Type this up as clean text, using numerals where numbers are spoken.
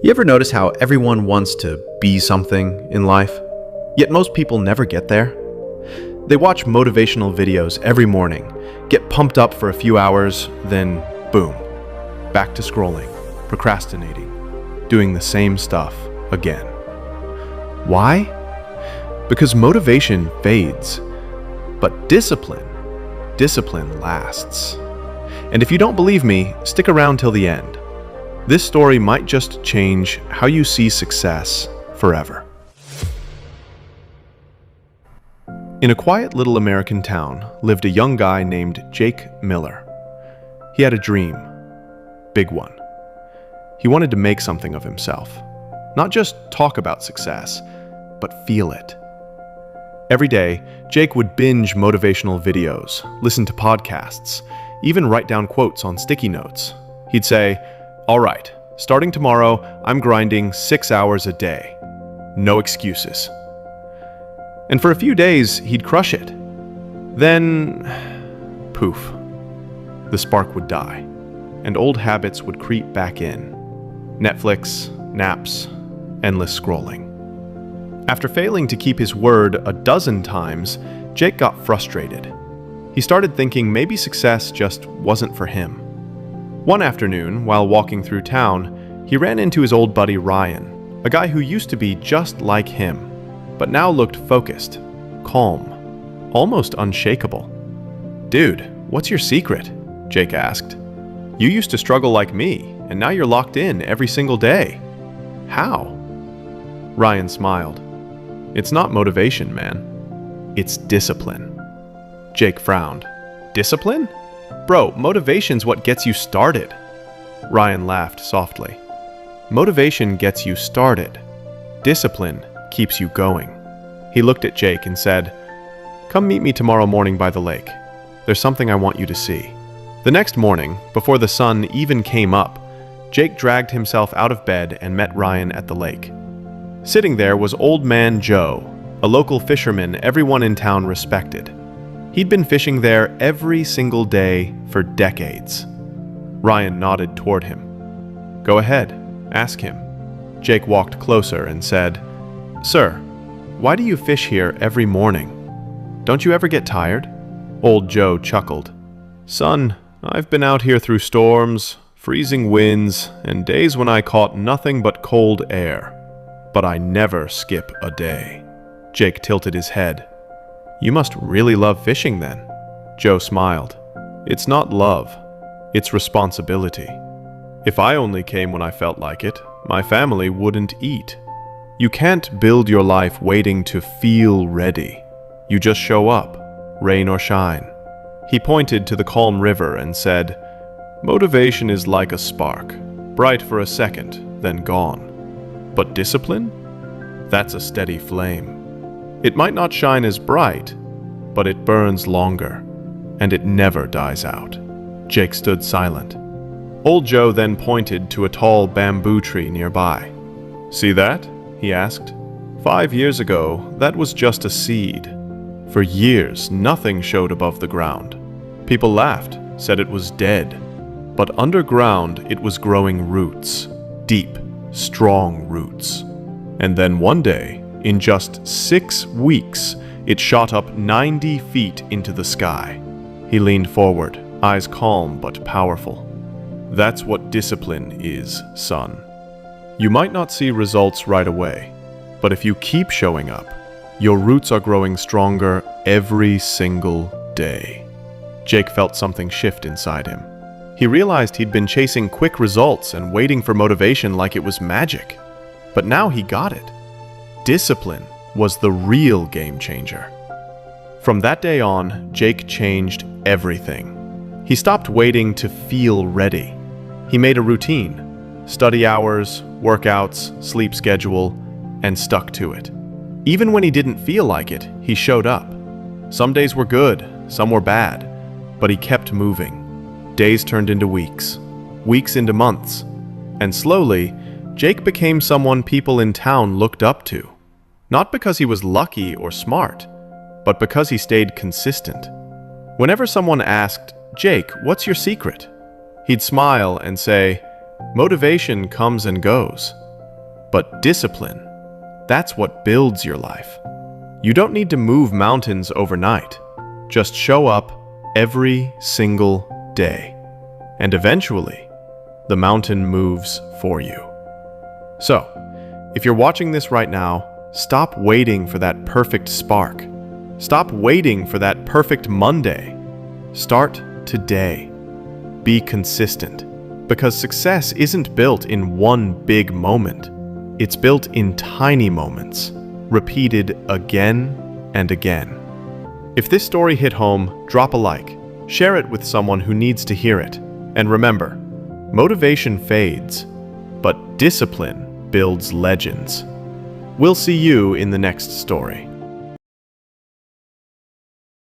You ever notice how everyone wants to be something in life, yet most people never get there? They watch motivational videos every morning, get pumped up for a few hours, then boom, back to scrolling, procrastinating, doing the same stuff again. Why? Because motivation fades, but discipline lasts. And if you don't believe me, stick around till the end. This story might just change how you see success forever. In a quiet little American town lived a young guy named Jake Miller. He had a dream, big one. He wanted to make something of himself, not just talk about success, but feel it. Every day, Jake would binge motivational videos, listen to podcasts, even write down quotes on sticky notes. He'd say, "All right, starting tomorrow, I'm grinding 6 hours a day. No excuses." And for a few days, he'd crush it. Then, poof, the spark would die, and old habits would creep back in. Netflix, naps, endless scrolling. After failing to keep his word a dozen times, Jake got frustrated. He started thinking maybe success just wasn't for him. One afternoon, while walking through town, he ran into his old buddy Ryan, a guy who used to be just like him, but now looked focused, calm, almost unshakable. "Dude, what's your secret?" Jake asked. "You used to struggle like me, and now you're locked in every single day. How?" Ryan smiled. "It's not motivation, man. It's discipline." Jake frowned. "Discipline? Bro, motivation's what gets you started." Ryan laughed softly. "Motivation gets you started. Discipline keeps you going." He looked at Jake and said, "Come meet me tomorrow morning by the lake. There's something I want you to see." The next morning, before the sun even came up, Jake dragged himself out of bed and met Ryan at the lake. Sitting there was Old Man Joe, a local fisherman everyone in town respected. He'd been fishing there every single day for decades. Ryan nodded toward him. "Go ahead, ask him." Jake walked closer and said, "Sir, why do you fish here every morning? Don't you ever get tired?" Old Joe chuckled. "Son, I've been out here through storms, freezing winds, and days when I caught nothing but cold air. But I never skip a day." Jake tilted his head. "You must really love fishing then." Joe smiled. "It's not love, it's responsibility. If I only came when I felt like it, my family wouldn't eat. You can't build your life waiting to feel ready. You just show up, rain or shine." He pointed to the calm river and said, "Motivation is like a spark, bright for a second, then gone. But discipline? That's a steady flame. It might not shine as bright, but it burns longer, and it never dies out." Jake stood silent. Old Joe then pointed to a tall bamboo tree nearby. "See that?" he asked. 5 years ago, that was just a seed. For years, nothing showed above the ground. People laughed, said it was dead. But underground, it was growing roots, deep, strong roots. And then one day, in just 6 weeks, it shot up 90 feet into the sky. He leaned forward, eyes calm but powerful. "That's what discipline is, son. You might not see results right away, but if you keep showing up, your roots are growing stronger every single day." Jake felt something shift inside him. He realized he'd been chasing quick results and waiting for motivation like it was magic. But now he got it. Discipline was the real game changer. From that day on, Jake changed everything. He stopped waiting to feel ready. He made a routine, study hours, workouts, sleep schedule, and stuck to it. Even when he didn't feel like it, he showed up. Some days were good, some were bad, but he kept moving. Days turned into weeks, weeks into months, and slowly, Jake became someone people in town looked up to. Not because he was lucky or smart, but because he stayed consistent. Whenever someone asked, "Jake, what's your secret?" he'd smile and say, "Motivation comes and goes, But discipline, that's what builds your life. You don't need to move mountains overnight. Just show up every single day. And eventually, the mountain moves for you. So, if you're watching this right now, stop waiting for that perfect spark. Stop waiting for that perfect Monday. Start today. Be consistent. Because success isn't built in one big moment. It's built in tiny moments, repeated again and again. If this story hit home, drop a like, share it with someone who needs to hear it. And remember, motivation fades, but discipline builds legends. We'll see you in the next story.